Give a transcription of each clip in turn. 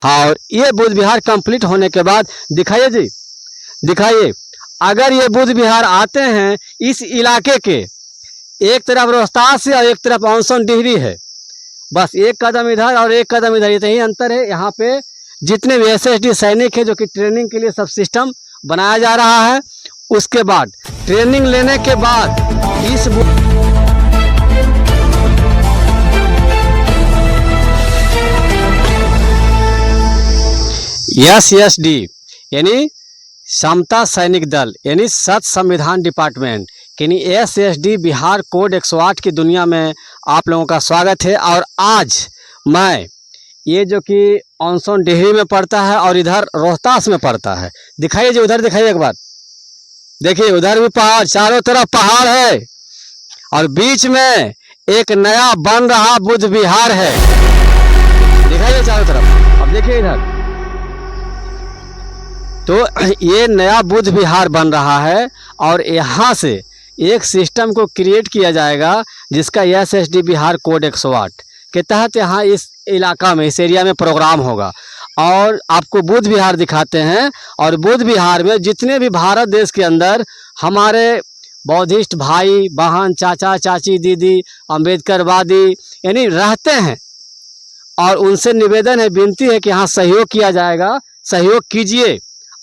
हाँ, और ये बुद्ध विहार कंप्लीट होने के बाद दिखाइए जी, दिखाइए। अगर ये बुद्ध विहार आते हैं इस इलाके के, एक तरफ रोहतास है और एक तरफ ऑनसन डिहरी है, बस एक कदम इधर और एक कदम इधर, इतना ही अंतर है। यहाँ पे जितने भी SSD सैनिक है जो कि ट्रेनिंग के लिए सब सिस्टम बनाया जा रहा है, उसके बाद ट्रेनिंग लेने के बाद इस SSD यानी समता सैनिक दल यानी सत संविधान डिपार्टमेंट यानी SSD बिहार कोड 108 की दुनिया में आप लोगों का स्वागत है। और आज मैं ये जो कि ऑनसन डिहरी में पड़ता है और इधर रोहतास में पड़ता है, दिखाइए जो उधर दिखाइए एक बार, देखिए उधर भी पहाड़, चारों तरफ पहाड़ है और बीच में एक नया बन रहा बुद्ध विहार है, दिखाइए चारों तरफ। अब देखिए इधर तो ये नया बुद्ध विहार बन रहा है और यहाँ से एक सिस्टम को क्रिएट किया जाएगा जिसका SSD बिहार कोड 108 के तहत यहाँ इस इलाका में, इस एरिया में प्रोग्राम होगा। और आपको बुद्ध विहार दिखाते हैं और बुद्ध विहार में जितने भी भारत देश के अंदर हमारे बौद्धिस्ट भाई बहन, चाचा चाची, दीदी, अम्बेडकरवादी यानी रहते हैं, और उनसे निवेदन है, विनती है कि यहाँ सहयोग किया जाएगा, सहयोग कीजिए।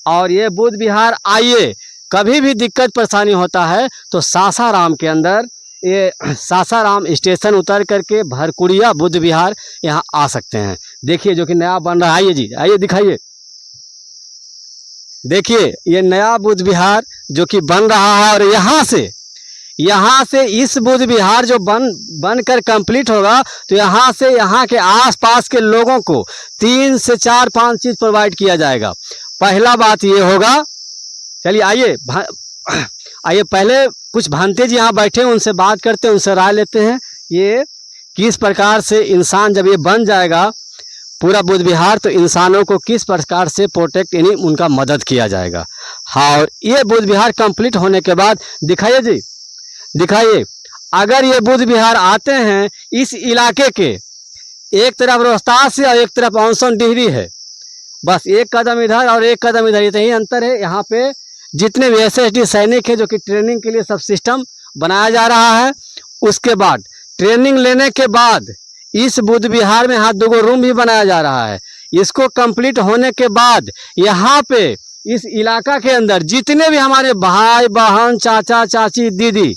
और ये बुद्ध विहार आइए, कभी भी दिक्कत परेशानी होता है तो सासाराम के अंदर, ये सासाराम स्टेशन उतर करके भरकुड़िया बुद्ध विहार यहाँ आ सकते हैं। देखिए जो कि नया बन रहा है, आइए जी, आइए दिखाइए। देखिए ये नया बुद्ध विहार जो कि बन रहा है और यहाँ से इस बुद्ध विहार जो बनकर कंप्लीट होगा तो यहाँ से यहाँ के आसपास के लोगों को 3 से 4-5 चीज़ प्रोवाइड किया जाएगा। पहला बात ये होगा, चलिए आइए आइए पहले कुछ भांते जी यहाँ बैठे हैं, उनसे बात करते हैं, उनसे राय लेते हैं ये किस प्रकार से इंसान जब ये बन जाएगा पूरा बुद्ध विहार तो इंसानों को किस प्रकार से प्रोटेक्ट यानी उनका मदद किया जाएगा। हाँ, और ये बुद्ध विहार कंप्लीट होने के बाद दिखाइए जी, दिखाइए। अगर ये बुद्ध विहार आते हैं इस इलाके के, एक तरफ रोहतास है और एक तरफ ऑनसन डिहरी है, बस एक कदम इधर और एक कदम इधर, इतना ही अंतर है। यहाँ पे जितने भी SSD सैनिक है जो कि ट्रेनिंग के लिए सब सिस्टम बनाया जा रहा है, उसके बाद ट्रेनिंग लेने के बाद इस बुद्ध विहार में यहाँ 2 रूम भी बनाया जा रहा है। इसको कंप्लीट होने के बाद यहाँ पे इस इलाका के अंदर जितने भी हमारे भाई बहन, चाचा चाची, दीदी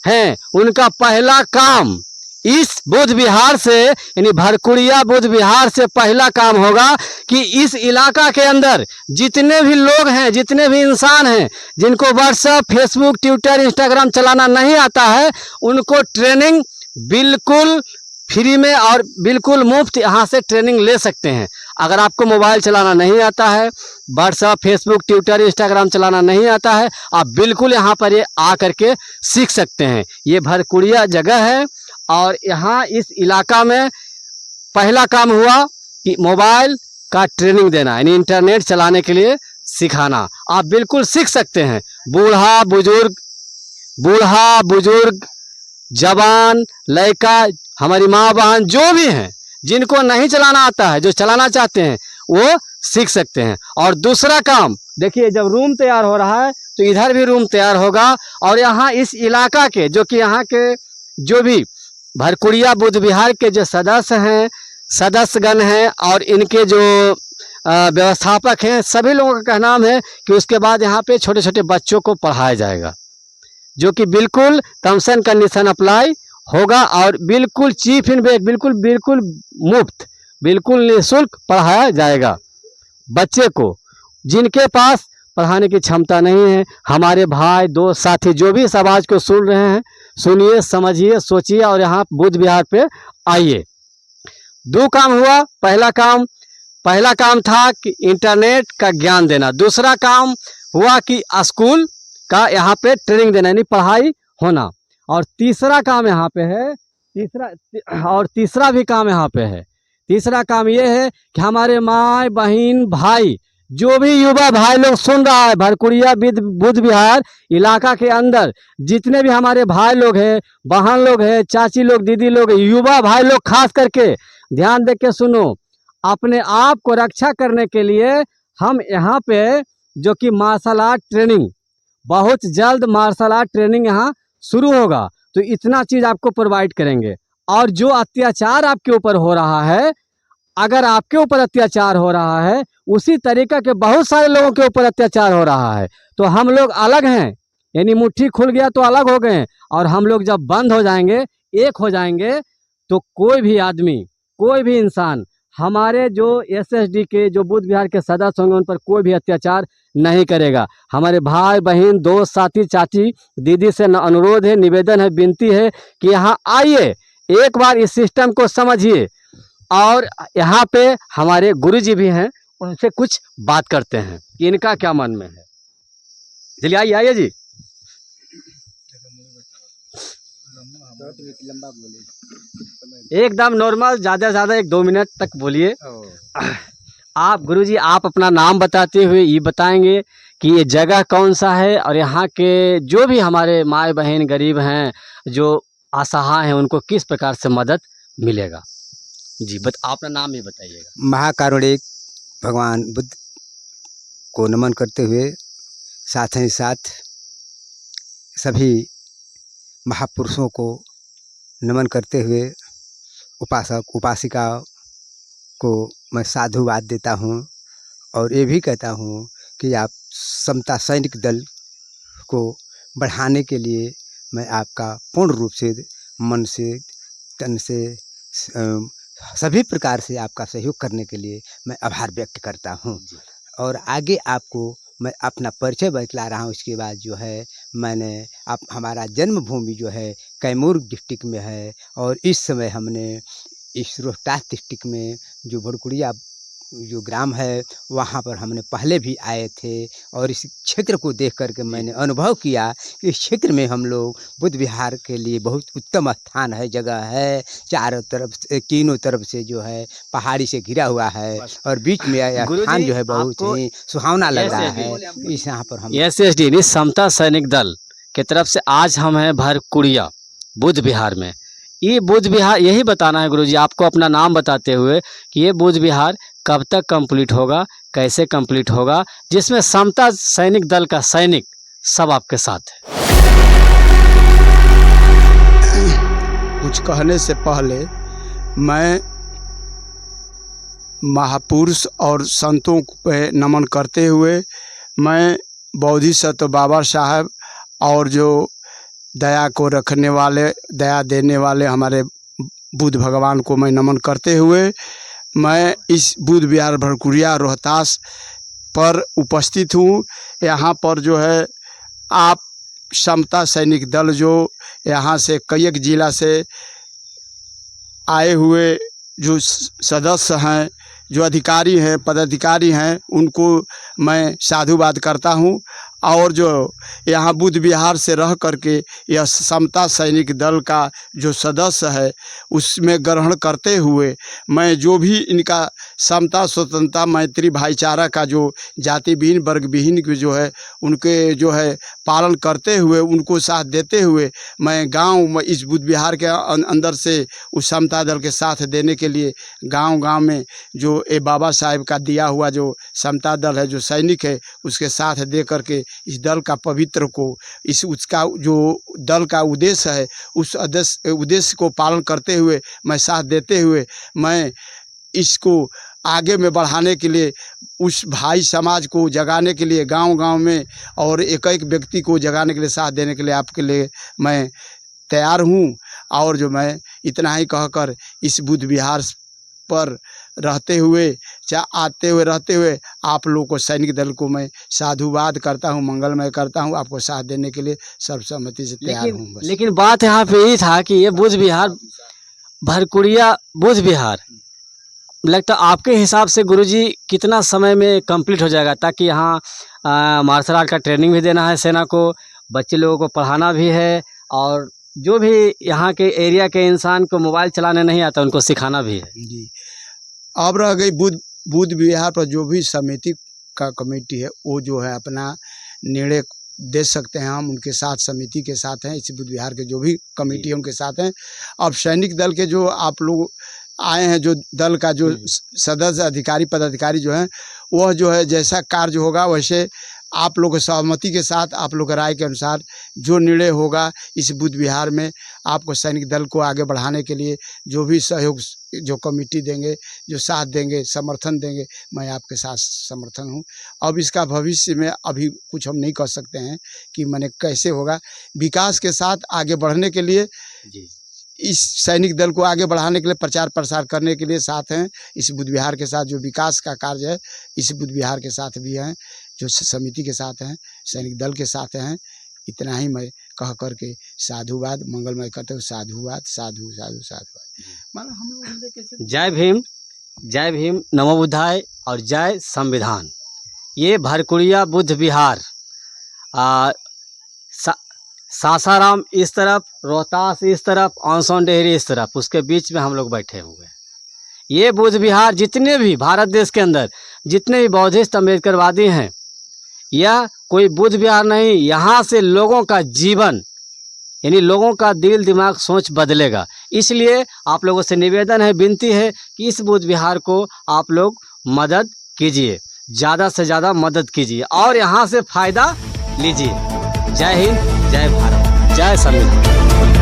हैं, उनका पहला काम इस बुद्ध विहार से यानी भरकुड़िया बुद्ध विहार से पहला काम होगा कि इस इलाका के अंदर जितने भी लोग हैं, जितने भी इंसान हैं जिनको व्हाट्सएप, फेसबुक, ट्विटर, इंस्टाग्राम चलाना नहीं आता है, उनको ट्रेनिंग बिल्कुल फ्री में और बिल्कुल मुफ्त यहाँ से ट्रेनिंग ले सकते हैं। अगर आपको मोबाइल चलाना नहीं आता है, व्हाट्सएप, फेसबुक, ट्विटर, इंस्टाग्राम चलाना नहीं आता है, आप बिल्कुल यहाँ पर ये आ करके सीख सकते हैं। ये भरकुड़िया जगह है और यहाँ इस इलाका में पहला काम हुआ कि मोबाइल का ट्रेनिंग देना यानी इंटरनेट चलाने के लिए सिखाना। आप बिल्कुल सीख सकते हैं, बूढ़ा बुजुर्ग, जवान, लड़का, हमारी माँ बहन जो भी हैं, जिनको नहीं चलाना आता है, जो चलाना चाहते हैं वो सीख सकते हैं। और दूसरा काम देखिए, जब रूम तैयार हो रहा है तो इधर भी रूम तैयार होगा और यहाँ इस इलाका के जो कि यहाँ के जो भी भरकुड़िया बुद्ध विहार के जो सदस्यगण हैं और इनके जो व्यवस्थापक हैं, सभी लोगों का कहना है कि उसके बाद यहाँ पे छोटे छोटे बच्चों को पढ़ाया जाएगा, जो कि बिल्कुल टर्म्स एंड कंडीशन अप्लाई होगा और बिल्कुल चीफ इन बेस्ट, बिल्कुल मुफ्त, बिल्कुल निःशुल्क पढ़ाया जाएगा बच्चे को। जिनके पास पढ़ाने की क्षमता नहीं है, हमारे भाई, दोस्त, साथी जो भी समाज को सुन रहे हैं, सुनिए, समझिए, सोचिए और यहाँ बुद्ध विहार पे आइए। 2 काम हुआ। पहला काम था कि इंटरनेट का ज्ञान देना। दूसरा काम हुआ कि स्कूल का यहाँ पे ट्रेनिंग देना यानी पढ़ाई होना। और तीसरा काम यहाँ पे है, तीसरा भी काम यहाँ पे है। तीसरा काम ये है कि हमारे माँ बहन भाई जो भी युवा भाई लोग सुन रहा है, भरकुड़िया बुद्ध विहार इलाका के अंदर जितने भी हमारे भाई लोग हैं, बहन लोग हैं, चाची लोग, दीदी लोग, युवा भाई लोग खास करके ध्यान दे के सुनो। अपने आप को रक्षा करने के लिए हम यहाँ पे जो कि मार्शल आर्ट ट्रेनिंग, बहुत जल्द मार्शल आर्ट ट्रेनिंग यहाँ शुरू होगा, तो इतना चीज़ आपको प्रोवाइड करेंगे। और जो अत्याचार आपके ऊपर हो रहा है, अगर आपके ऊपर अत्याचार हो रहा है, उसी तरीका के बहुत सारे लोगों के ऊपर अत्याचार हो रहा है, तो हम लोग अलग हैं, यानी मुट्ठी खुल गया तो अलग हो गए। और हम लोग जब बंद हो जाएंगे, एक हो जाएंगे, तो कोई भी आदमी, कोई भी इंसान, हमारे जो एसएसडी के जो बुद्ध विहार के सदस्य होंगे, उन पर कोई भी अत्याचार नहीं करेगा। हमारे भाई बहन दोस्त साथी चाची दीदी से अनुरोध है, निवेदन है, विनती है कि यहाँ आइए, एक बार इस सिस्टम को समझिए। और यहाँ पे हमारे गुरुजी भी हैं, उनसे कुछ बात करते हैं कि इनका क्या मन में है। चलिए आइए, आइए जी। एकदम नॉर्मल, ज़्यादा से ज़्यादा 1-2 मिनट तक बोलिए। आप गुरुजी, आप अपना नाम बताते हुए ये बताएंगे कि ये जगह कौन सा है, और यहाँ के जो भी हमारे माए बहन गरीब हैं, जो असहाय हैं, उनको किस प्रकार से मदद मिलेगा। जी अपना नाम ही बताइएगा। महाकारुणिक भगवान बुद्ध को नमन करते हुए, साथ ही साथ सभी महापुरुषों को नमन करते हुए, उपासक उपासिका को मैं साधुवाद देता हूँ। और ये भी कहता हूँ कि आप समता सैनिक दल को बढ़ाने के लिए मैं आपका पूर्ण रूप से, मन से, तन से, सभी प्रकार से आपका सहयोग करने के लिए मैं आभार व्यक्त करता हूँ। और आगे आपको मैं अपना परिचय बतला रहा हूँ। इसके बाद जो है, मैंने आप हमारा जन्मभूमि जो है कैमूर डिस्ट्रिक्ट में है, और इस समय हमने इस रोहतास डिस्ट्रिक्ट में जो भड़कुड़िया जो ग्राम है, वहाँ पर हमने पहले भी आए थे। और इस क्षेत्र को देख करके मैंने अनुभव किया कि इस क्षेत्र में हम लोग बुद्ध विहार के लिए बहुत उत्तम स्थान है, जगह है। चारों तरफ से, तीनों तरफ से जो है पहाड़ी से घिरा हुआ है, और बीच में यह स्थान जो है बहुत ही सुहावना लग रहा है। इस यहाँ पर हम एसएसडी समता सैनिक दल की तरफ से आज हम हैं भड़कुड़िया बुद्ध विहार में। ये बुद्ध विहार, यही बताना है गुरुजी आपको अपना नाम बताते हुए कि ये बुद्ध विहार कब तक कंप्लीट होगा, कैसे कंप्लीट होगा, जिसमें समता सैनिक दल का सैनिक सब आपके साथ है। कुछ कहने से पहले मैं महापुरुष और संतों पे नमन करते हुए, मैं बोधिसत्व बाबा साहब और जो दया को रखने वाले, दया देने वाले हमारे बुद्ध भगवान को मैं नमन करते हुए, मैं इस बुद्ध विहार भड़कुड़िया रोहतास पर उपस्थित हूँ। यहाँ पर जो है आप समता सैनिक दल जो यहाँ से कई जिला से आए हुए जो सदस्य हैं, जो अधिकारी हैं, पदाधिकारी हैं, उनको मैं साधुवाद करता हूँ। और जो यहाँ बुद्ध विहार से रह करके यह समता सैनिक दल का जो सदस्य है, उसमें ग्रहण करते हुए मैं जो भी इनका समता स्वतंत्रता मैत्री भाईचारा का जो जाति विहीन वर्ग विहीन जो है, उनके जो है पालन करते हुए, उनको साथ देते हुए, मैं गांव में इस बुद्ध विहार के अंदर से उस समता दल के साथ देने के लिए गांव-गांव में जो ए बाबा साहेब का दिया हुआ जो समता दल है, जो सैनिक है, उसके साथ दे करके इस दल का पवित्र को, इस उसका जो दल का उद्देश्य है, उस उद्देश्य को पालन करते हुए, मैं साथ देते हुए, मैं इसको आगे में बढ़ाने के लिए, उस भाई समाज को जगाने के लिए गांव-गांव में, और एक-एक व्यक्ति को जगाने के लिए, साथ देने के लिए आपके लिए मैं तैयार हूँ। और जो मैं इतना ही कहकर इस बुद्ध विहार पर रहते हुए, आते हुए रहते हुए, आप लोगों को सैनिक दल को मैं साधुवाद करता हूँ, मंगलमय करता हूँ। आपको साथ देने के लिए सर्वसम्मति से तैयार हूँ। लेकिन बात यहाँ पे ये था कि ये बुद्ध विहार भड़कुड़िया बुद्ध विहार लगता आपके हिसाब से गुरुजी कितना समय में कंप्लीट हो जाएगा, ताकि यहाँ मार्शल आर्ट का ट्रेनिंग भी देना है सेना को, बच्चे लोगों को पढ़ाना भी है, और जो भी यहाँ के एरिया के इंसान को मोबाइल चलाने नहीं आता उनको सिखाना भी है। जी, अब रह गई बुद्ध विहार पर जो भी समिति का कमेटी है, वो जो है अपना निर्णय दे सकते हैं। हम उनके साथ, समिति के साथ हैं, इस बुद्ध विहार के जो भी कमेटी है उनके साथ हैं। अब सैनिक दल के जो आप लोग आए हैं जो दल का जो सदस्य अधिकारी पदाधिकारी जो हैं, वह जो है जैसा कार्य होगा वैसे आप लोग की सहमति के साथ, आप लोग की राय के अनुसार जो निर्णय होगा इस बुद्ध विहार में आपको सैनिक दल को आगे बढ़ाने के लिए जो भी सहयोग, जो कमेटी देंगे, जो साथ देंगे, समर्थन देंगे, मैं आपके साथ समर्थन हूँ। अब इसका भविष्य में अभी कुछ हम नहीं कर सकते हैं कि मैंने कैसे होगा। विकास के साथ आगे बढ़ने के लिए जी इस सैनिक दल को आगे बढ़ाने के लिए, प्रचार प्रसार करने के लिए साथ हैं। इस बुद्ध विहार के साथ जो विकास का कार्य है इस बुद्ध विहार के साथ भी हैं, जो समिति के साथ हैं, सैनिक दल के साथ हैं। इतना ही मैं कह करके साधुवाद मंगलमय करते हुए साधुवाद, साधु साधु साधुवाद। मानो हम लोग कैसे जय भीम, नमो बुद्धाय और जय संविधान। ये भरकुड़िया बुद्ध विहार सासाराम इस तरफ, रोहतास इस तरफ, ऑनसोन डेहरी इस तरफ, उसके बीच में हम लोग बैठे हुए हैं। ये बुद्ध विहार जितने भी भारत देश के अंदर जितने भी बौद्धिस्ट अम्बेडकरवादी हैं, यह कोई बुद्ध विहार नहीं, यहाँ से लोगों का जीवन यानी लोगों का दिल दिमाग सोच बदलेगा। इसलिए आप लोगों से निवेदन है, विनती है कि इस बुद्ध विहार को आप लोग मदद कीजिए, ज़्यादा से ज़्यादा मदद कीजिए और यहाँ से फ़ायदा लीजिए। जय हिंद, जय भारत, जय संविधान।